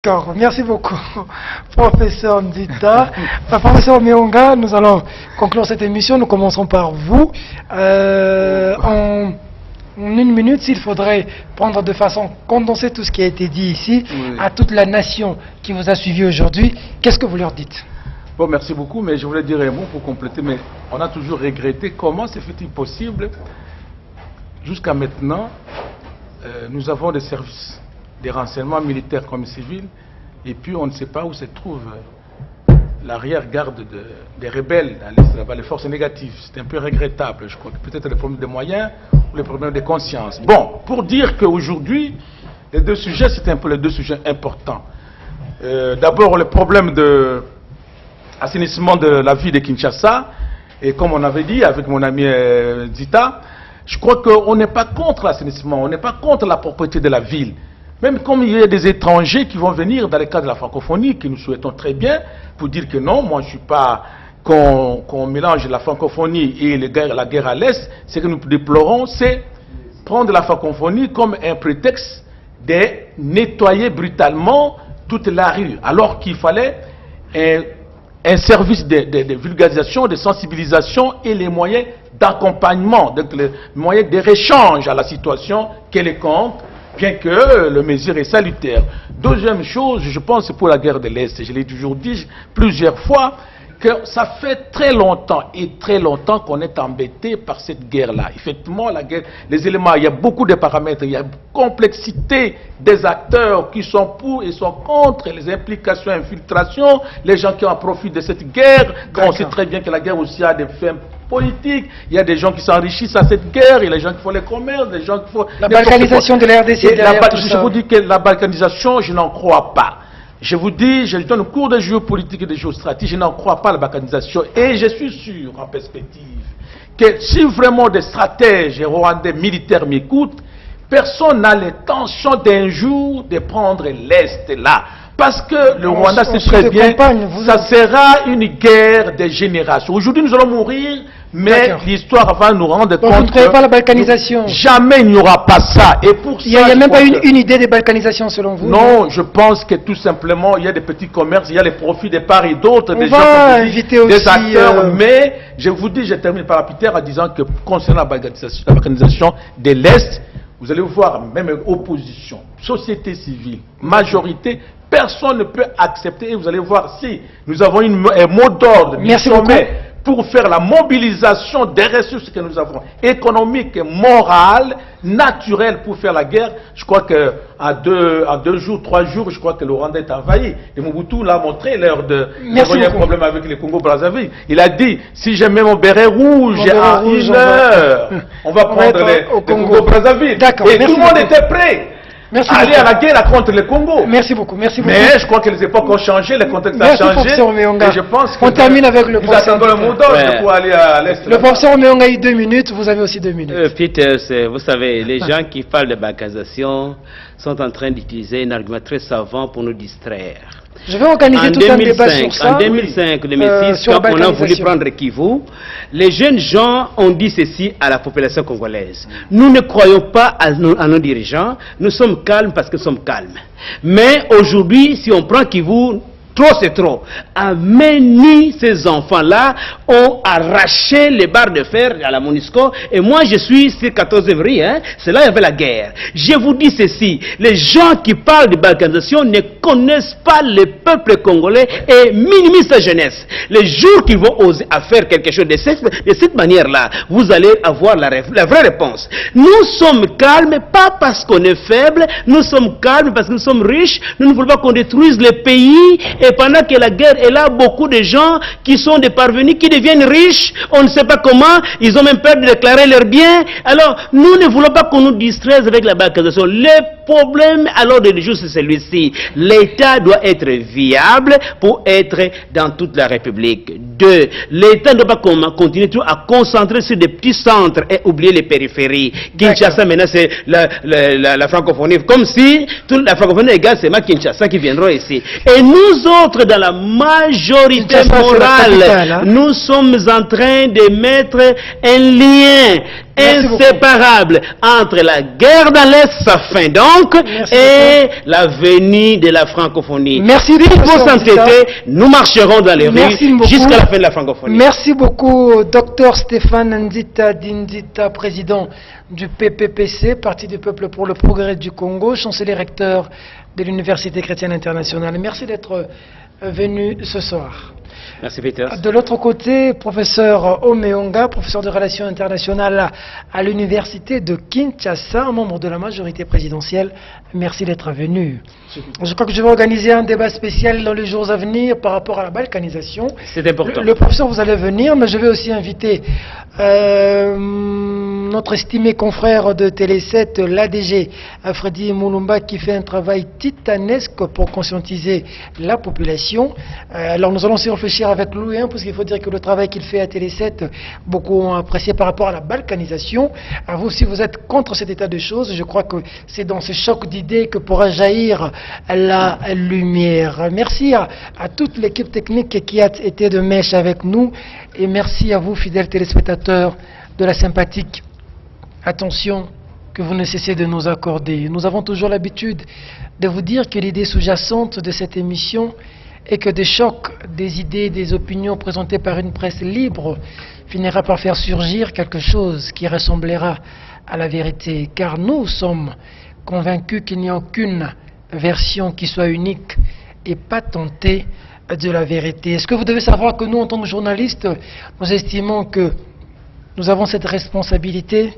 D'accord, merci beaucoup, professeur Ndita. Professeur Meonga, nous allons conclure cette émission. Nous commençons par vous. En une minute, s'il faudrait prendre de façon condensée tout ce qui a été dit ici, oui, à toute la nation qui vous a suivi aujourd'hui, qu'est-ce que vous leur dites? Bon, merci beaucoup, mais je voulais dire un mot pour compléter, mais on a toujours regretté comment se fait-il possible, jusqu'à maintenant, nous avons des services, des renseignements militaires comme civils, et puis on ne sait pas où se trouve l'arrière-garde des rebelles dans l'Est, là-bas, les forces négatives. C'est un peu regrettable, je crois que peut-être les problèmes de moyens ou les problèmes de conscience. Bon, pour dire qu'aujourd'hui, les deux sujets, c'est un peu les deux sujets importants. D'abord, le problème de assainissement de la ville de Kinshasa, et comme on avait dit avec mon ami Ndita, je crois qu'on n'est pas contre l'assainissement, on n'est pas contre la propriété de la ville. Même comme il y a des étrangers qui vont venir dans le cadre de la francophonie, que nous souhaitons très bien, pour dire que non, moi je ne suis pas qu'on mélange la francophonie et la guerre à l'Est. Ce que nous déplorons, c'est prendre la francophonie comme un prétexte de nettoyer brutalement toute la rue, alors qu'il fallait un service de vulgarisation, de sensibilisation et les moyens d'accompagnement, donc les moyens de réchange à la situation qu'elle compte, bien que le mesure est salutaire. Deuxième chose, je pense pour la guerre de l'Est, je l'ai toujours dit plusieurs fois, que ça fait très longtemps qu'on est embêté par cette guerre-là. Effectivement, la guerre, les éléments, il y a beaucoup de paramètres, il y a une complexité des acteurs qui sont pour et sont contre, les implications, infiltrations, les gens qui en profitent de cette guerre. On sait très bien que la guerre aussi a des fins politiques, il y a des gens qui s'enrichissent à cette guerre, il y a des gens qui font les commerces, des gens qui font... La balkanisation de la RDC, je vous dis que la balkanisation, je n'en crois pas. Je vous dis, je donne le cours de géopolitique et de géostratégie, je n'en crois pas à la balkanisation. Et je suis sûr, en perspective, que si vraiment des stratèges rwandais militaires m'écoutent, personne n'a l'intention d'un jour de prendre l'Est là. Parce que le Rwanda sait très bien, ça sera une guerre des générations. Aujourd'hui, nous allons mourir, mais l'histoire va nous rendre compte vous ne croyez pas la balkanisation? Jamais il n'y aura pas ça. Et pour ça, il n'y a même pas une idée de balkanisation selon vous? Non, je pense que tout simplement, il y a des petits commerces, il y a les profits de part et d'autre, des gens inviter aussi, des acteurs, mais je vous dis, je termine par la pitère en disant que concernant la balkanisation de l'Est, vous allez voir, même opposition, société civile, majorité, personne ne peut accepter, et vous allez voir si nous avons un mot d'ordre du sommet pour faire la mobilisation des ressources que nous avons, économiques, morales, naturelles pour faire la guerre. Je crois qu'à 2 jours, 3 jours, je crois que le Rwanda est envahi. Et Mobutu l'a montré lors de... Il y a un problème avec le Congo-Brazzaville. Il a dit, si je mets mon béret rouge à 1 heure, on va prendre le Congo-Brazzaville. Et tout le monde était prêt. Aller à la guerre contre le Congo. Merci beaucoup, merci beaucoup. Mais je crois que les époques ont changé, le contexte a changé. Et je pense que on termine avec le professeur. Nous attendons le mot d'ordre pour aller à l'Est. Le professeur Meonga a eu 2 minutes, vous avez aussi 2 minutes. Peter, vous savez, les gens qui parlent de balkanisation sont en train d'utiliser un argument très savant pour nous distraire. Je vais organiser tout un débat sur ça. En 2005, 2006, quand on a voulu prendre Kivu, les jeunes gens ont dit ceci à la population congolaise. Nous ne croyons pas à nos dirigeants, nous sommes calmes parce que nous sommes calmes. Mais aujourd'hui, si on prend Kivu, trop c'est trop. À Meni, ces enfants-là ont arraché les barres de fer à la MONUSCO. Et moi, je suis sur 14 février. C'est là qu'il y avait la guerre. Je vous dis ceci. Les gens qui parlent de balkanisation ne connaissent pas le peuple congolais et minimisent sa jeunesse. Les jours qu'ils vont oser à faire quelque chose de cette manière-là, vous allez avoir la vraie réponse. Nous sommes calmes, pas parce qu'on est faible. Nous sommes calmes parce que nous sommes riches. Nous ne voulons pas qu'on détruise le pays. Et pendant que la guerre est là, beaucoup de gens qui sont des parvenus, qui deviennent riches, on ne sait pas comment, ils ont même peur de déclarer leurs biens. Alors, nous ne voulons pas qu'on nous distraise avec la balkanisation. Le problème, alors de nos jours, c'est celui-ci. L'État doit être viable pour être dans toute la République. 2. L'État ne doit pas continuer à concentrer sur des petits centres et oublier les périphéries. Kinshasa, maintenant, c'est la francophonie. Comme si toute la francophonie égale, c'est ma Kinshasa qui viendra ici. Et nous autres, dans la majorité morale, nous sommes en train de mettre un lien inséparable entre la guerre dans l'Est, sa fin donc, et la venue de la francophonie. Merci beaucoup. S'il faut s'entêter, nous marcherons dans les rues jusqu'à la fin de la francophonie. Merci beaucoup, Dr Stéphane Nzita Dinzita, président du PPPC, Parti du Peuple pour le Progrès du Congo, chancelier recteur de l'Université chrétienne internationale. Merci d'être venu ce soir. Merci Peter. De l'autre côté, professeur Omeonga, professeur de relations internationales à l'Université de Kinshasa, membre de la majorité présidentielle. Merci d'être venu. Je crois que je vais organiser un débat spécial dans les jours à venir par rapport à la balkanisation. C'est important. Le professeur, vous allez venir, mais je vais aussi inviter notre estimé confrère de Télé 7, l'ADG, Freddy Moulumba, qui fait un travail titanesque pour conscientiser la population. Alors nous allons aussi réfléchir avec Louis, parce qu'il faut dire que le travail qu'il fait à Télé 7, beaucoup ont apprécié par rapport à la balkanisation. À vous, si vous êtes contre cet état de choses, je crois que c'est dans ce choc d'idées que pourra jaillir la lumière. Merci à toute l'équipe technique qui a été de mèche avec nous, et merci à vous, fidèles téléspectateurs, de la sympathique attention que vous ne cessez de nous accorder. Nous avons toujours l'habitude de vous dire que l'idée sous-jacente de cette émission est que des chocs, des idées, des opinions présentées par une presse libre finira par faire surgir quelque chose qui ressemblera à la vérité, car nous sommes convaincus qu'il n'y a aucune version qui soit unique et patentée de la vérité. Est-ce que vous devez savoir que nous, en tant que journalistes, nous estimons que nous avons cette responsabilité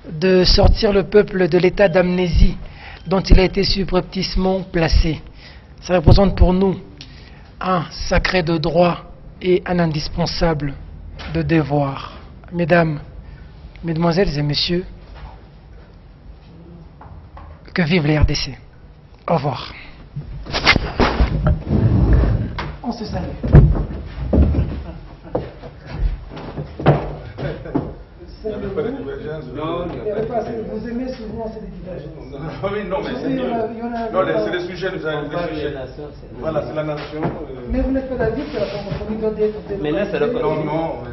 de sortir le peuple de l'état d'amnésie dont il a été subrepticement placé. Ça représente pour nous un sacré de droit et un indispensable de devoir. Mesdames, mesdemoiselles et messieurs, que vive les RDC. Au revoir. On se salue. Vous aimez souvent ces divergences. Oui, non, mais c'est des sujets, voilà, c'est la nation. Mais vous n'êtes pas d'avis que la francophonie doit être... Mais là, c'est le... Non, non.